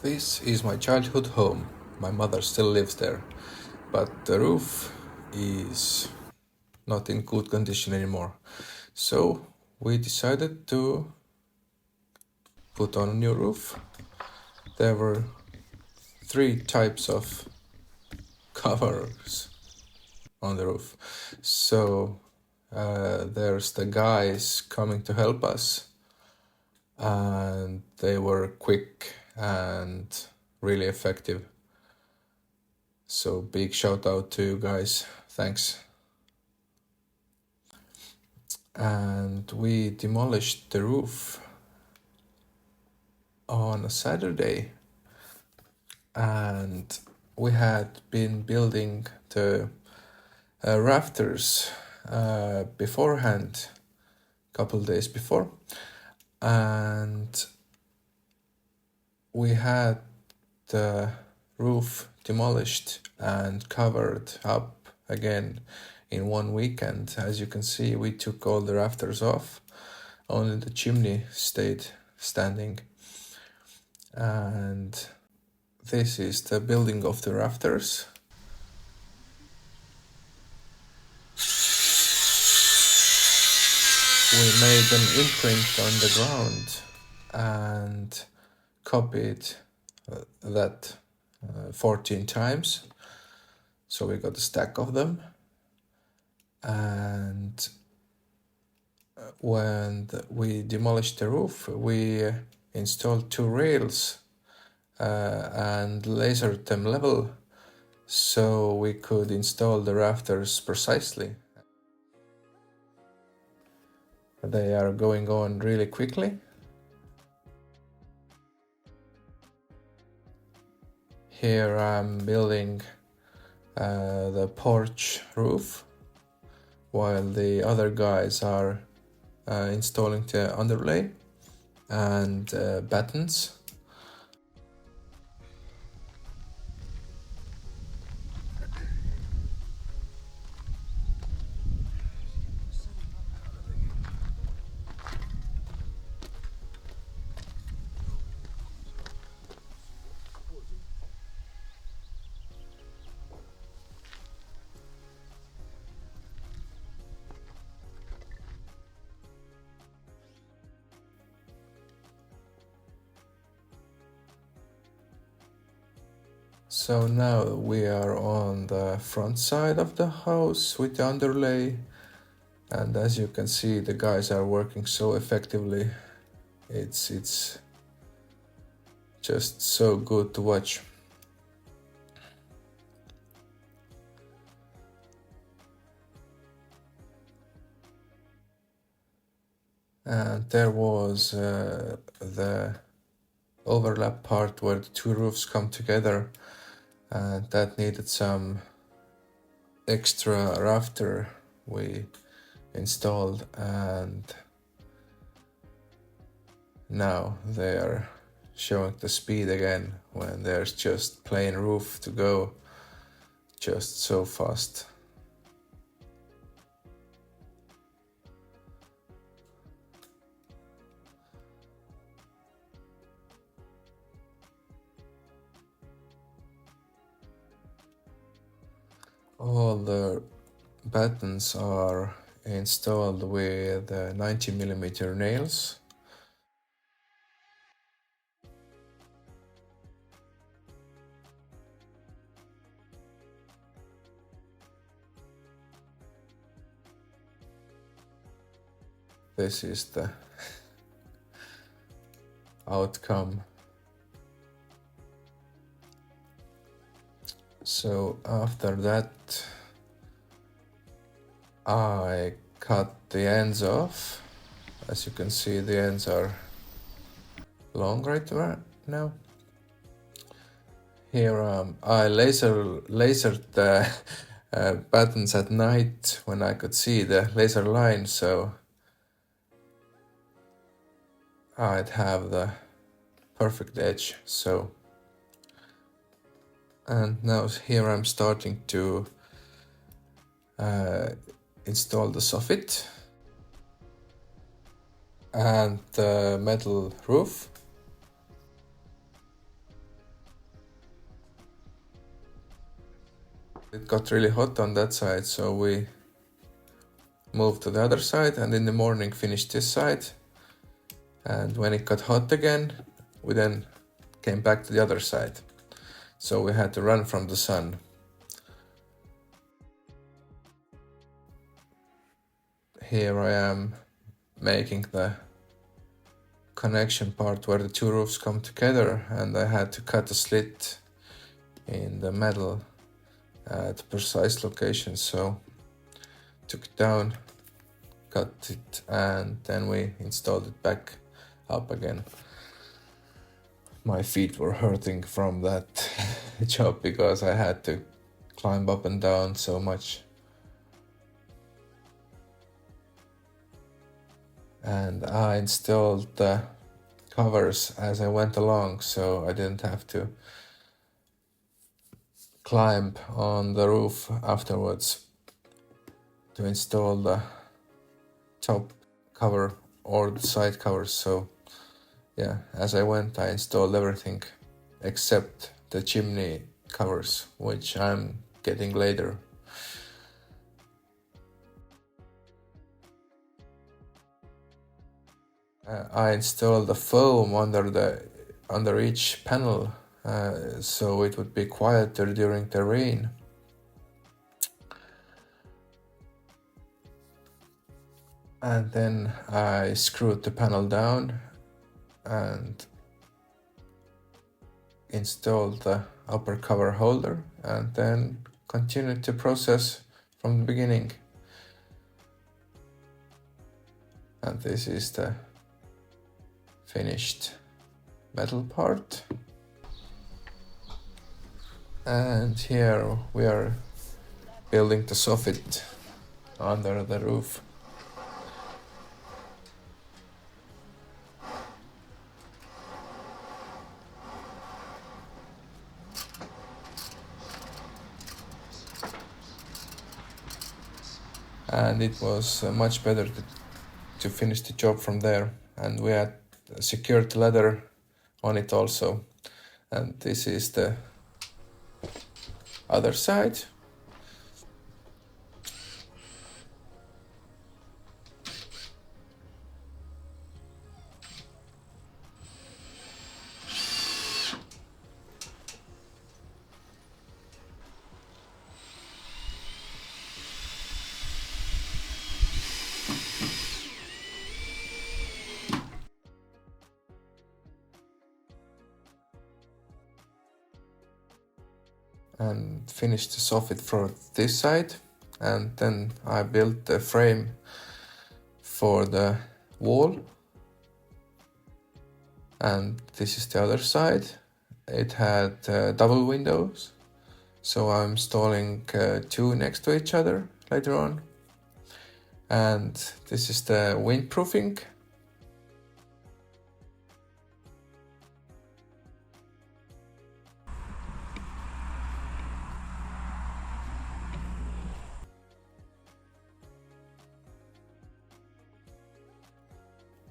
This is my childhood home. My mother still lives there, but the roof is not in good condition anymore. So we decided to put on a new roof. There were three types of covers on the roof. So there's the guys coming to help us, and they were quick and really effective. So big shout out to you guys. Thanks. And we demolished the roof on a Saturday, and we had been building the rafters beforehand, couple days before, and we had the roof demolished and covered up again in one weekend. As you can see, we took all the rafters off, only the chimney stayed standing. And this is the building of the rafters. We made an imprint on the ground and copied that 14 times. So we got a stack of them. And when we demolished the roof, we installed two rails and lasered them level so we could install the rafters precisely. They are going on really quickly. Here I'm building the porch roof, while the other guys are installing the underlay and battens. So now we are on the front side of the house with the underlay, and as you can see, the guys are working so effectively. It's just so good to watch. And there was the overlap part where the two roofs come together, and that needed some extra rafter we installed, and now they are showing the speed again when there's just plain roof to go, just so fast. All the battens are installed with 90mm nails. This is the outcome. So after that, I cut the ends off. As you can see, the ends are long right now. Here I lasered the buttons at night when I could see the laser line, so I'd have the perfect edge. So, and now here I'm starting to install the soffit and the metal roof. It got really hot on that side, so we moved to the other side and in the morning finished this side. And when it got hot again, we then came back to the other side. So we had to run from the sun. Here I am making the connection part where the two roofs come together, and I had to cut a slit in the metal at precise location. So took it down, cut it, and then we installed it back up again. My feet were hurting from that job because I had to climb up and down so much. And I installed the covers as I went along, so I didn't have to climb on the roof afterwards to install the top cover or the side covers. So yeah, as I went, I installed everything except the chimney covers, which I'm getting later. I installed the foam under each panel, so it would be quieter during the rain. And then I screwed the panel down and installed the upper cover holder, and then continued the process from the beginning. And this is the finished metal part. And here we are building the soffit under the roof. And it was much better to finish the job from there, and we had a secured ladder on it also. And this is the other side. And finished the soffit for this side, and then I built the frame for the wall, and this is the other side. It had double windows, so I'm installing two next to each other later on. And this is the windproofing.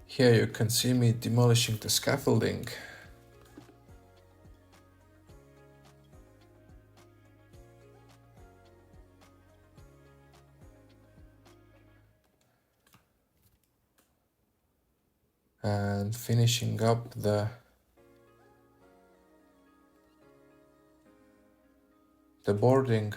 Here you can see me demolishing the scaffolding. And finishing up the boarding.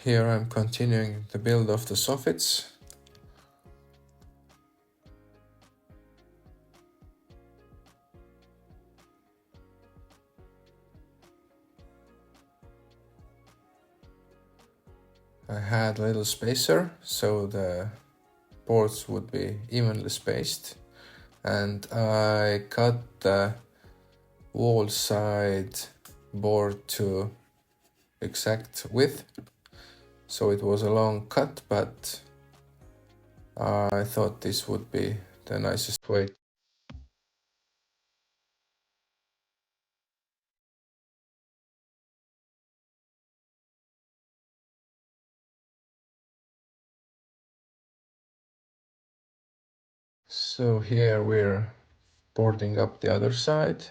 Here I'm continuing the build of the soffits. I had a little spacer so the boards would be evenly spaced, and I cut the wall side board to exact width. So it was a long cut, but I thought this would be the nicest way. So here we're boarding up the other side.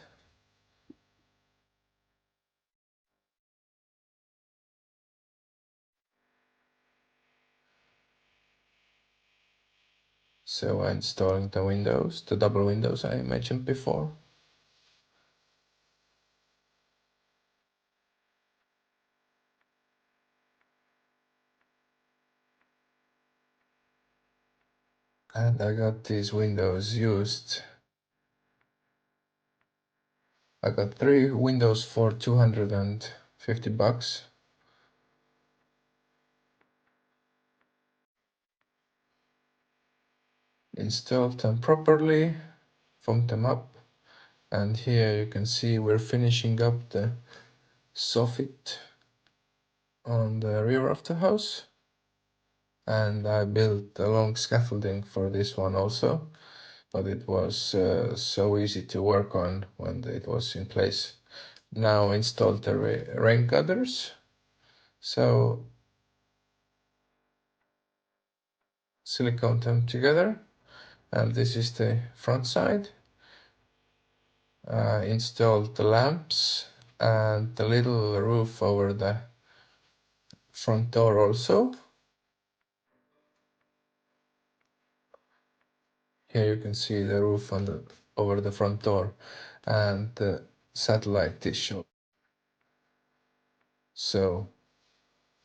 So I'm installing the windows, the double windows I mentioned before. And I got these windows used. I got 3 windows for 250 bucks. Installed them properly, foamed them up, and here you can see we're finishing up the soffit on the rear of the house. And I built a long scaffolding for this one also, but it was so easy to work on when it was in place. Now installed the rain gutters. So silicone them together, and this is the front side. Installed the lamps and the little roof over the front door also. Here you can see the roof over the front door and the satellite dish. So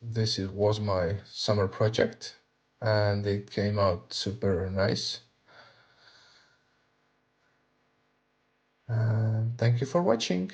was my summer project and it came out super nice. And thank you for watching.